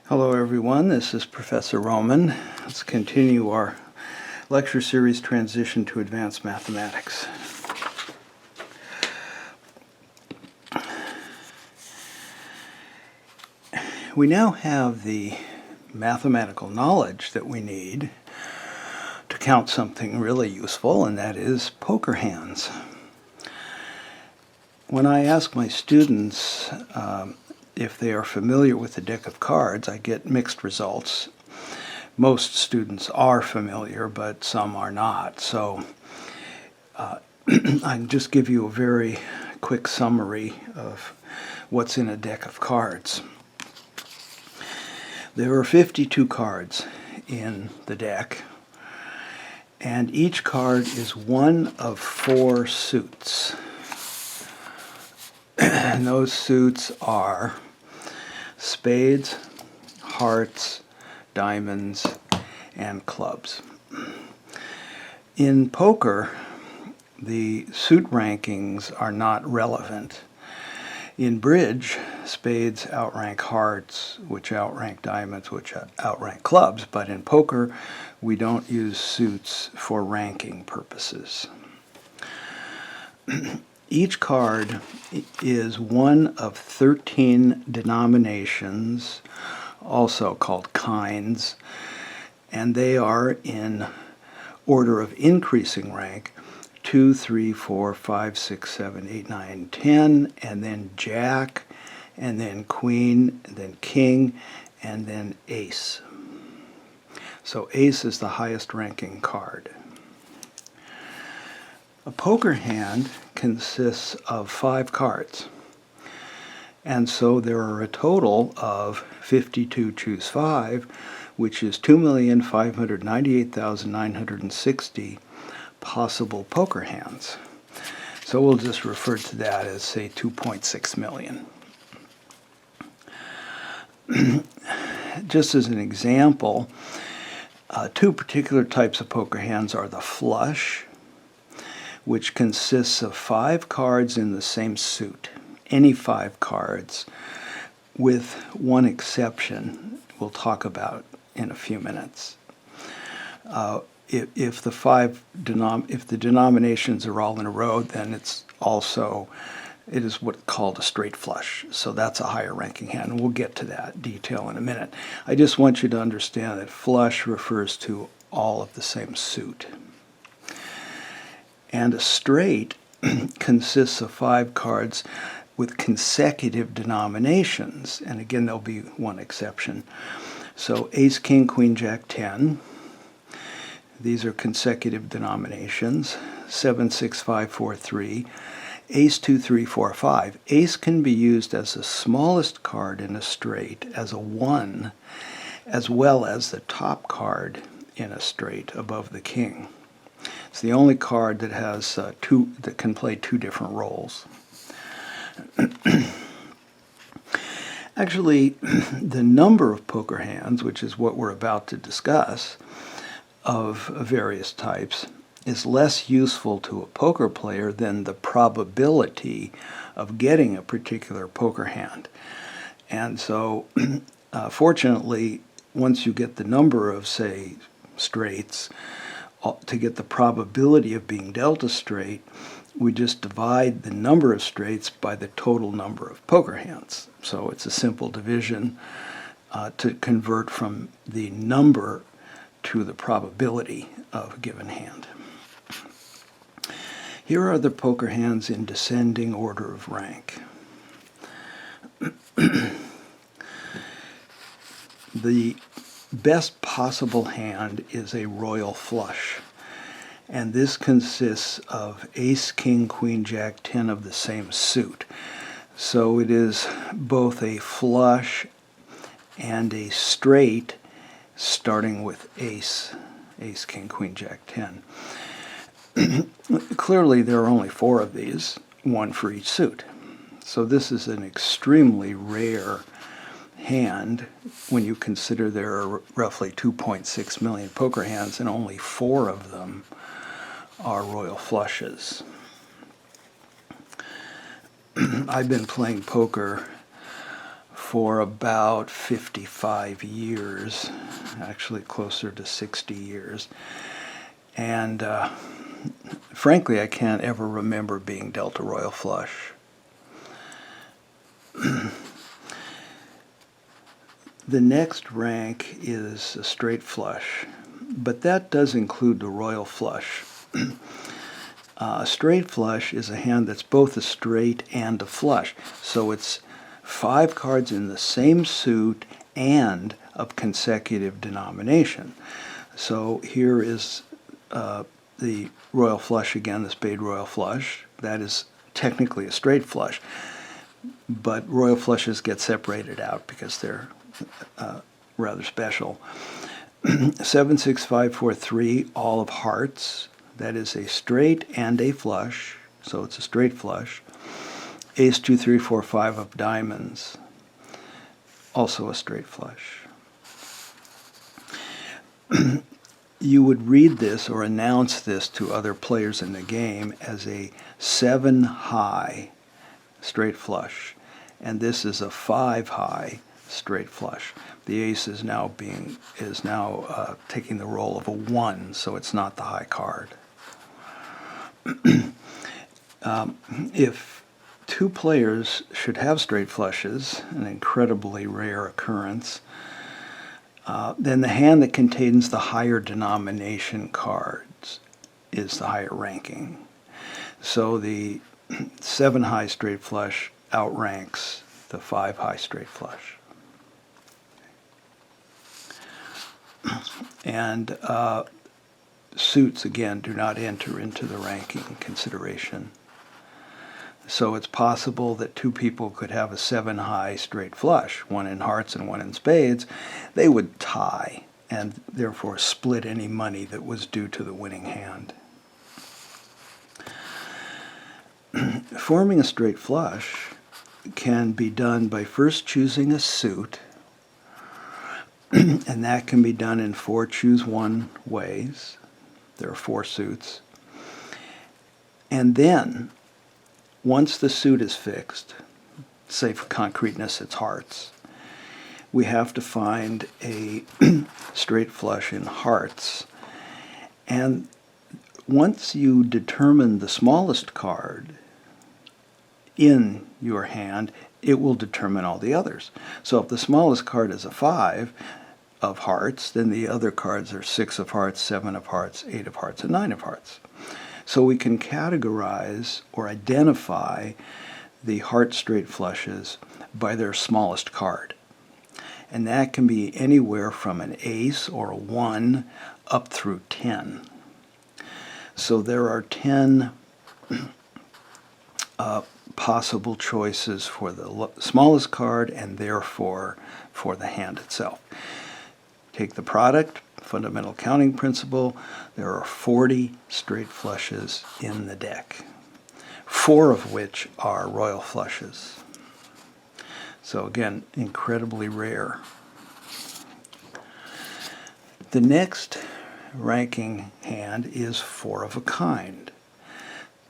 Hello everyone, this is Professor Roman. Let's continue our lecture series, Transition to Advanced Mathematics. We now have the mathematical knowledge that we need to count something really useful, and that is poker hands. When I ask my students if they are familiar with the deck of cards, I get mixed results. Most students are familiar, but some are not. So I can just give you a very quick summary of what's in a deck of cards. There are 52 cards in the deck, and each card is one of 4 suits. And those suits are spades, hearts, diamonds, and clubs. In poker, the suit rankings are not relevant. In bridge, spades outrank hearts, which outrank diamonds, which outrank clubs, but in poker, we don't use suits for ranking purposes. Each card is one of 13 denominations, also called kinds, and they are in order of increasing rank: 2, 3, 4, 5, 6, 7, 8, 9, 10, and then jack, and then queen, and then king, and then ace. So ace is the highest ranking card. A poker hand consists of 5 cards, and so there are a total of 52 choose 5, which is 2,598,960 possible poker hands. So we'll just refer to that as, say, 2.6 million. Just as an example, 2 particular types of poker hands are the flush, which consists of 5 cards in the same suit, any 5 cards, with one exception we'll talk about in a few minutes. If the denominations are all in a row, then it is what's called a straight flush. So that's a higher ranking hand, and we'll get to that detail in a minute. I just want you to understand that flush refers to all of the same suit. And a straight consists of 5 cards with consecutive denominations, and again there'll be one exception. So ace, king, queen, jack, 10. These are consecutive denominations. 7, 6, 5, 4, 3. Ace, 2, 3, 4, 5. Ace can be used as the smallest card in a straight, as a 1, as well as the top card in a straight above the king. It's the only card that has that can play 2 different roles. Actually, the number of poker hands, which is what we're about to discuss, of various types, is less useful to a poker player than the probability of getting a particular poker hand. And so, fortunately, once you get the number of, say, straights, to get the probability of being dealt a straight, we just divide the number of straights by the total number of poker hands. So it's a simple division to convert from the number to the probability of a given hand. Here are the poker hands in descending order of rank. The best possible hand is a royal flush, and this consists of ace, king, queen, jack, 10 of the same suit. So it is both a flush and a straight, starting with ace, king, queen, jack, 10. Clearly there are only 4 of these, 1 for each suit. So this is an extremely rare hand when you consider there are roughly 2.6 million poker hands and only 4 of them are royal flushes. I've been playing poker for about 55 years, actually closer to 60 years. And frankly, I can't ever remember being dealt a royal flush. The next rank is a straight flush, but that does include the royal flush. A straight flush is a hand that's both a straight and a flush. So it's 5 cards in the same suit and of consecutive denomination. So here is the royal flush again, the spade royal flush. That is technically a straight flush, but royal flushes get separated out because they're rather special. 7, 6, 5, 4, 3, all of hearts. That is a straight and a flush, so it's a straight flush. Ace, 2, 3, 4, 5 of diamonds, also a straight flush. You would read this or announce this to other players in the game as a 7 high straight flush, and this is a 5 high straight flush. The ace is now taking the role of a 1, so it's not the high card. If 2 players should have straight flushes, an incredibly rare occurrence, then the hand that contains the higher denomination cards is the higher ranking. So the 7 high straight flush outranks the 5 high straight flush. And suits, again, do not enter into the ranking consideration. So it's possible that 2 people could have a 7 high straight flush, one in hearts and one in spades. They would tie and therefore split any money that was due to the winning hand. Forming a straight flush can be done by first choosing a suit, and that can be done in 4 choose one ways. There are 4 suits. And then, once the suit is fixed, say for concreteness it's hearts, we have to find a straight flush in hearts. And once you determine the smallest card in your hand, it will determine all the others. So if the smallest card is a 5 of hearts, then the other cards are 6 of hearts, 7 of hearts, 8 of hearts, and 9 of hearts. So we can categorize or identify the heart straight flushes by their smallest card. And that can be anywhere from an ace or a 1 up through 10. So there are 10 possible choices for the smallest card and therefore for the hand itself. Take the product, fundamental counting principle, there are 40 straight flushes in the deck, 4 of which are royal flushes. So again, incredibly rare. The next ranking hand is 4 of a kind.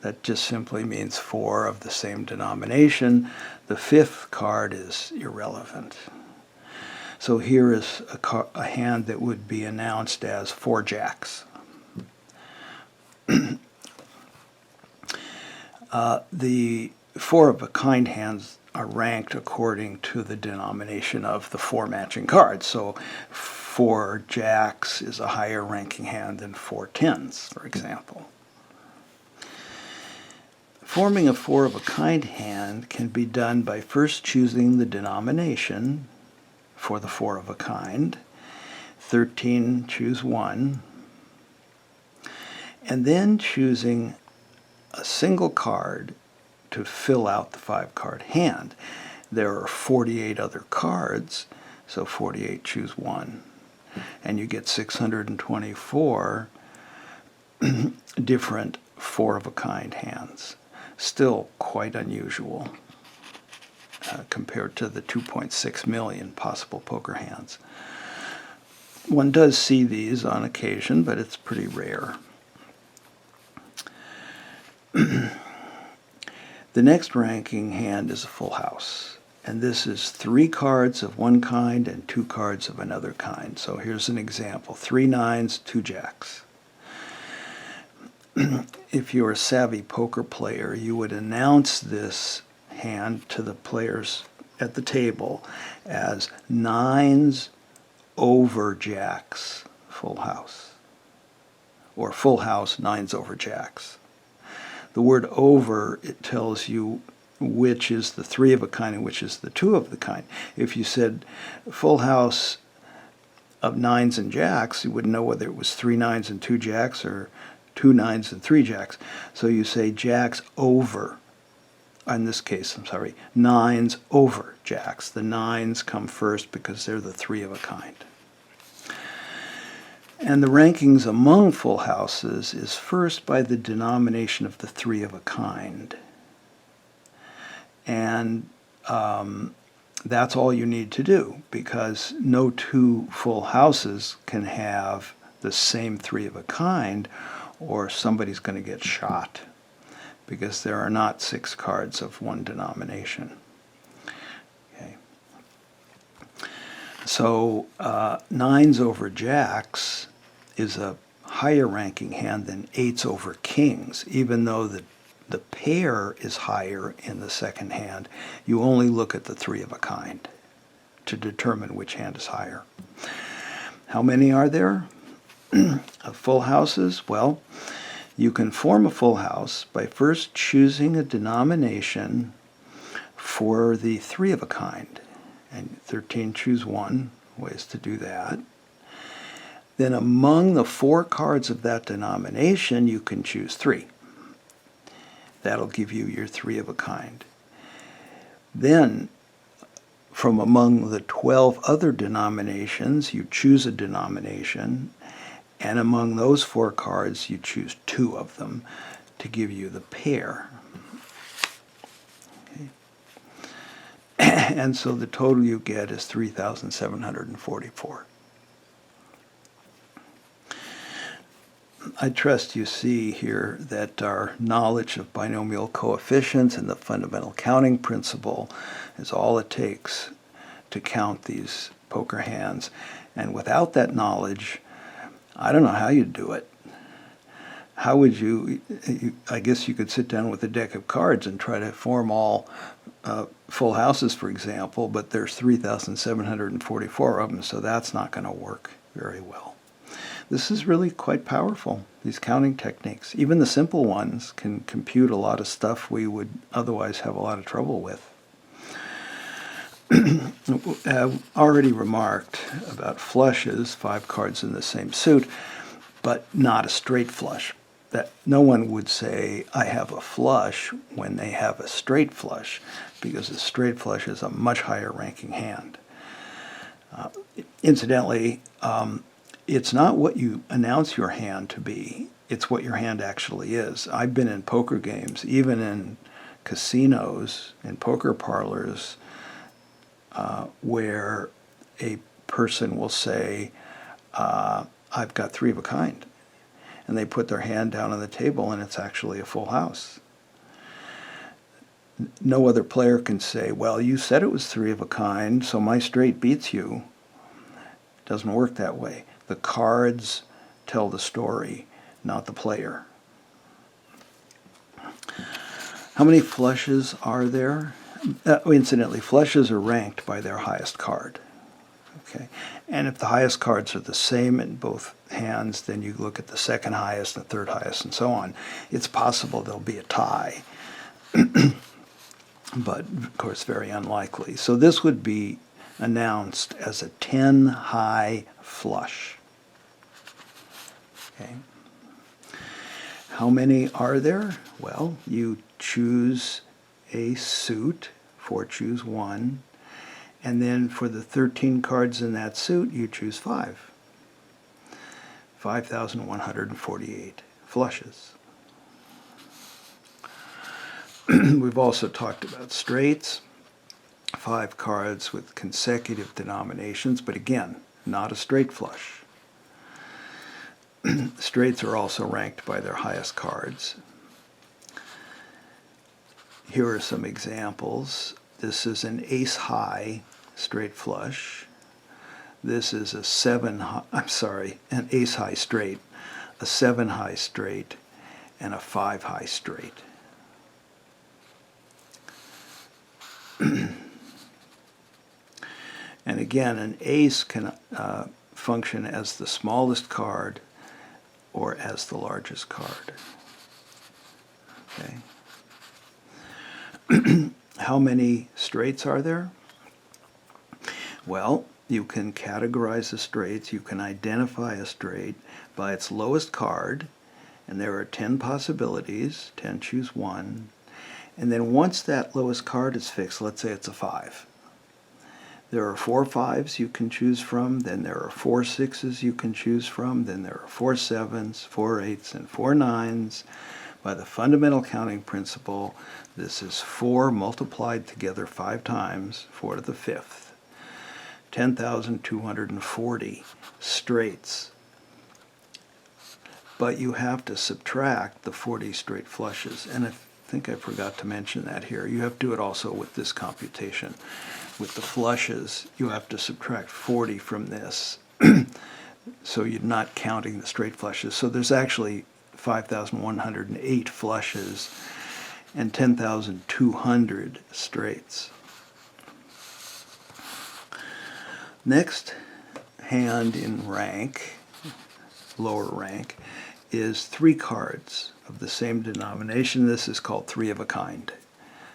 That just simply means 4 of the same denomination. The 5th card is irrelevant. So here is a hand that would be announced as 4 jacks. The 4 of a kind hands are ranked according to the denomination of the 4 matching cards. So 4 jacks is a higher ranking hand than 4 tens, for example. Forming a 4 of a kind hand can be done by first choosing the denomination for the 4 of a kind. 13, choose 1. And then choosing a single card to fill out the 5-card hand. There are 48 other cards, so 48, choose 1. And you get 624 different 4 of a kind hands. Still quite unusual compared to the 2.6 million possible poker hands. One does see these on occasion, but it's pretty rare. The next ranking hand is a full house, And this is 3 cards of one kind and 2 cards of another kind. So here's an example. 3 nines, 2 jacks. If you're a savvy poker player, you would announce this hand to the players at the table as nines over jacks, full house. Or full house, nines over jacks. The word over, it tells you which is the 3 of a kind and which is the 2 of the kind. If you said full house of nines and jacks, you wouldn't know whether it was 3 nines and 2 jacks or 2 nines and 3 jacks. So you say jacks over, in this case, I'm sorry, nines over jacks. The nines come first because they're the 3 of a kind. And the rankings among full houses is first by the denomination of the 3 of a kind. And that's all you need to do, because no 2 full houses can have the same 3 of a kind, or somebody's going to get shot, because there are not 6 cards of one denomination. Okay. So nines over jacks is a higher ranking hand than 8s over kings, even though the pair is higher in the second hand. You only look at the 3 of a kind to determine which hand is higher. How many are there of full houses? Well, you can form a full house by first choosing a denomination for the 3 of a kind. And 13, choose 1, ways to do that. Then among the 4 cards of that denomination, you can choose 3. That'll give you your 3 of a kind. Then, from among the 12 other denominations, you choose a denomination, and among those 4 cards, you choose 2 of them to give you the pair. Okay. And so the total you get is 3,744. I trust you see here that our knowledge of binomial coefficients and the fundamental counting principle is all it takes to count these poker hands. And without that knowledge, I don't know how you'd do it. How would you I guess you could sit down with a deck of cards and try to form all full houses, for example, but there's 3,744 of them, so that's not going to work very well. This is really quite powerful, these counting techniques. Even the simple ones can compute a lot of stuff we would otherwise have a lot of trouble with. I've already remarked about flushes, 5 cards in the same suit, but not a straight flush. That no one would say, I have a flush, when they have a straight flush, because a straight flush is a much higher ranking hand. Incidentally, it's not what you announce your hand to be, it's what your hand actually is. I've been in poker games, even in casinos, in poker parlors, where a person will say, I've got 3 of a kind. And they put their hand down on the table and it's actually a full house. No other player can say, well, you said it was 3 of a kind, so my straight beats you. It doesn't work that way. The cards tell the story, not the player. How many flushes are there? Incidentally, flushes are ranked by their highest card. Okay, and if the highest cards are the same in both hands, then you look at the second highest, the third highest, and so on. It's possible there'll be a tie, but of course very unlikely. So this would be announced as a 10 high flush. Okay. How many are there? Well, you choose a suit, 4 choose 1, and then for the 13 cards in that suit, you choose 5. 5,148 flushes. We've also talked about straights, 5 cards with consecutive denominations, but again, not a straight flush. Straights are also ranked by their highest cards. Here are some examples. This is an ace high straight flush. This is a an ace high straight, a 7 high straight, and a 5 high straight. And again, an ace can function as the smallest card or as the largest card. Okay. How many straights are there? Well, you can categorize the straights. You can identify a straight by its lowest card, and there are 10 possibilities. 10, choose one. And then once that lowest card is fixed, let's say it's a 5. There are 4 5s you can choose from, then there are 4 6s you can choose from, then there are 4 7s, 4 8s, and 4 9s. By the fundamental counting principle, this is 4 multiplied together 5 times, 4 to the 5th. 10,240 straights. But you have to subtract the 40 straight flushes, and I think I forgot to mention that here. You have to do it also with this computation. With the flushes, you have to subtract 40 from this, so you're not counting the straight flushes. So there's actually 5,108 flushes and 10,200 straights. Next hand in rank, lower rank, is 3 cards of the same denomination. This is called 3 of a kind.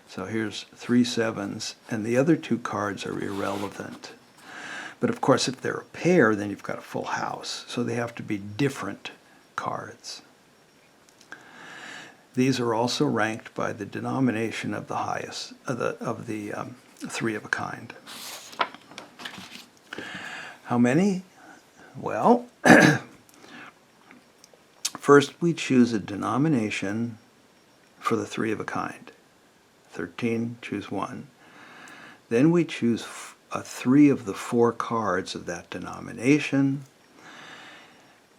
So here's 3 7s, and the other 2 cards are irrelevant. But of course, if they're a pair, then you've got a full house. So they have to be different cards. These are also ranked by the denomination of the highest of the 3 of a kind. How many? Well, first we choose a denomination for the 3 of a kind. 13, choose 1. Then we choose 3 of the 4 cards of that denomination.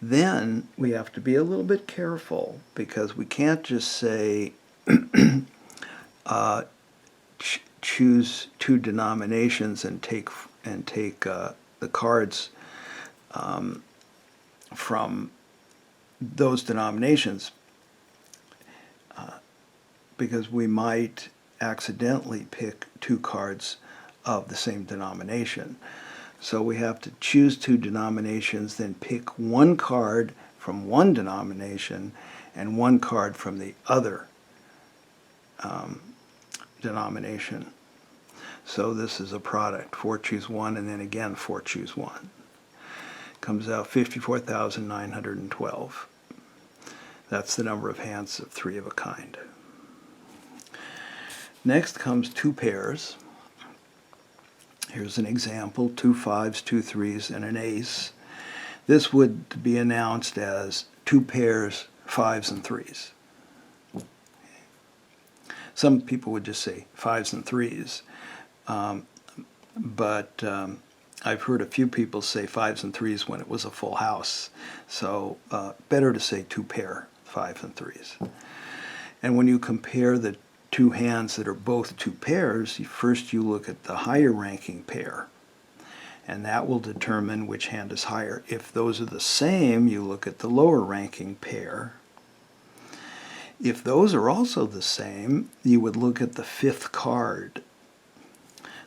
Then we have to be a little bit careful, because we can't just say choose 2 denominations and take the cards from those denominations, because we might accidentally pick 2 cards of the same denomination. So we have to choose 2 denominations, then pick 1 card from one denomination and 1 card from the other denomination. So this is a product, 4 choose 1, and then again 4 choose 1. Comes out 54,912. That's the number of hands of 3 of a kind. Next comes 2 pairs. Here's an example, 2 5s, 2 3s, and an ace. This would be announced as 2 pairs, 5s and 3s. Some people would just say 5s and 3s, but I've heard a few people say 5s and 3s when it was a full house. So better to say 2 pair, 5s and 3s. And when you compare the 2 hands that are both 2 pairs, first you look at the higher ranking pair, and that will determine which hand is higher. If those are the same, you look at the lower ranking pair. If those are also the same, you would look at the 5th card.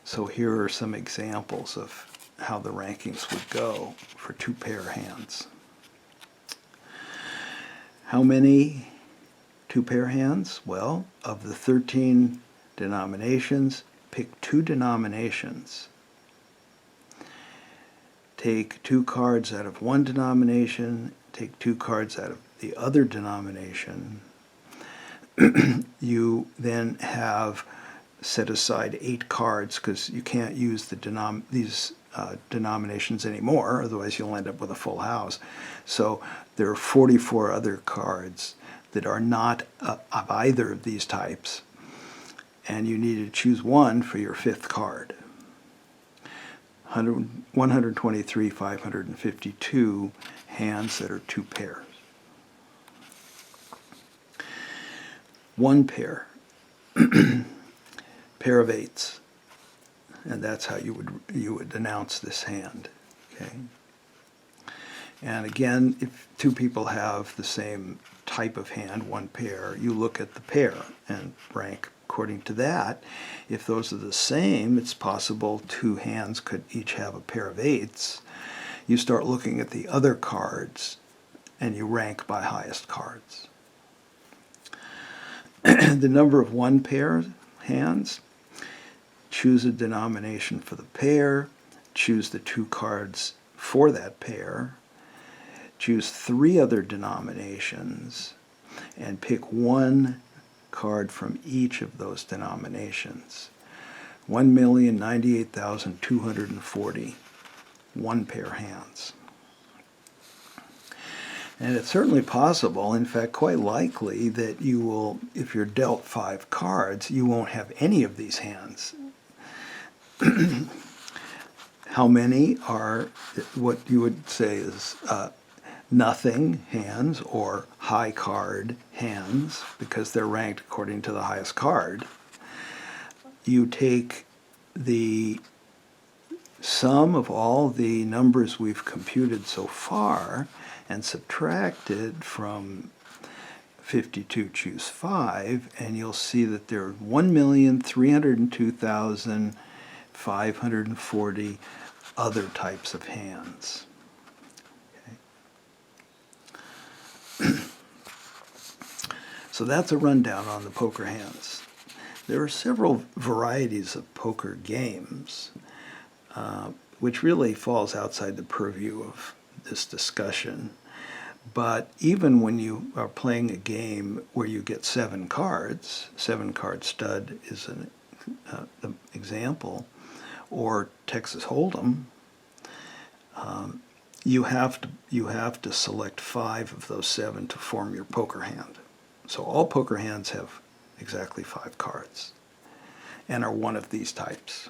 So here are some examples of how the rankings would go for 2 pair hands. How many 2 pair hands? Well, of the 13 denominations, pick 2 denominations. Take 2 cards out of one denomination, take 2 cards out of the other denomination. You then have set aside 8 cards, because you can't use these denominations anymore, otherwise you'll end up with a full house. So there are 44 other cards that are not of either of these types, and you need to choose one for your 5th card. 123,552 hands that are 2 pairs. 1 pair. Pair of 8s. and that's how you would announce this hand. Okay. And again, if two people have the same type of hand, one pair, you look at the pair and rank according to that. If those are the same, it's possible two hands could each have a pair of eights. You start looking at the other cards and you rank by highest cards. The number of one pair hands, choose a denomination for the pair, choose the two cards for that pair, choose three other denominations, and pick one card from each of those denominations. 1,098,240 one pair hands. And it's certainly possible, in fact quite likely, that you will, if you're dealt 5 cards, you won't have any of these hands. How many are what you would say is nothing hands or high card hands, because they're ranked according to the highest card. You take the sum of all the numbers we've computed so far and subtract it from 52, choose 5, and you'll see that there are 1,302,540 other types of hands. Okay. So that's a rundown on the poker hands. There are several varieties of poker games, which really falls outside the purview of this discussion. But even when you are playing a game where you get 7 cards, 7-card stud is an example, or Texas Hold'em, you have to select 5 of those 7 to form your poker hand. So all poker hands have exactly 5 cards and are one of these types.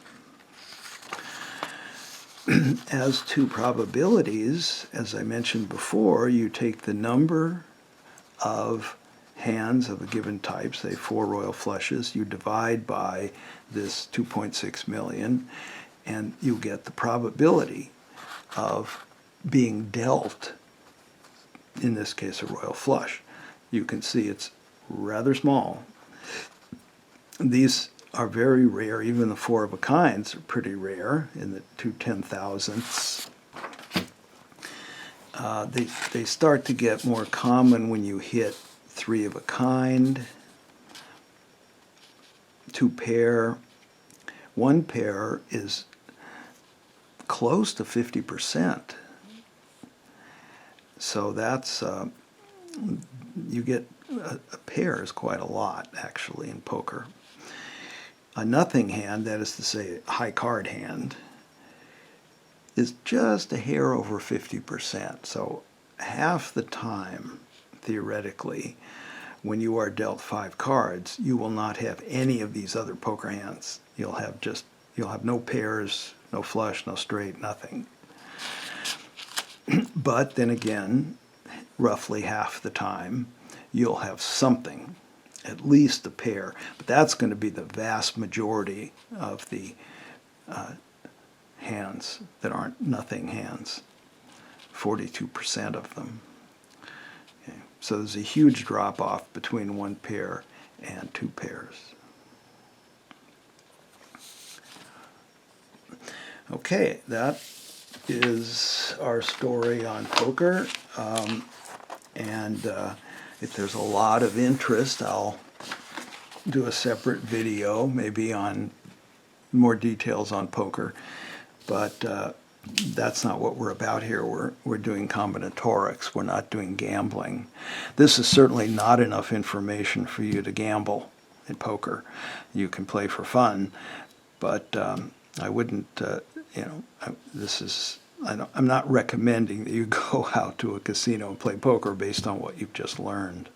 As to probabilities, as I mentioned before, you take the number of hands of a given type, say 4 royal flushes, you divide by this 2.6 million, and you get the probability of being dealt, in this case, a royal flush. You can see it's rather small. These are very rare. Even the 4 of a kinds are pretty rare, in the 2/10,000ths. They start to get more common when you hit 3 of a kind, 2 pair. 1 pair is close to 50%. So that's, you get, a pair is quite a lot, actually, in poker. A nothing hand, that is to say a high card hand, is just a hair over 50%. So half the time, theoretically, when you are dealt 5 cards, you will not have any of these other poker hands. You'll have no pairs, no flush, no straight, nothing. But then again, roughly half the time, you'll have something, at least a pair. But that's going to be the vast majority of the hands that aren't nothing hands, 42% of them. Okay. So there's a huge drop-off between 1 pair and 2 pairs. Okay, that is our story on poker. If there's a lot of interest, I'll do a separate video, maybe on more details on poker. But that's not what we're about here. We're doing combinatorics. We're not doing gambling. This is certainly not enough information for you to gamble in poker. You can play for fun, but I wouldn't, I'm not recommending that you go out to a casino and play poker based on what you've just learned.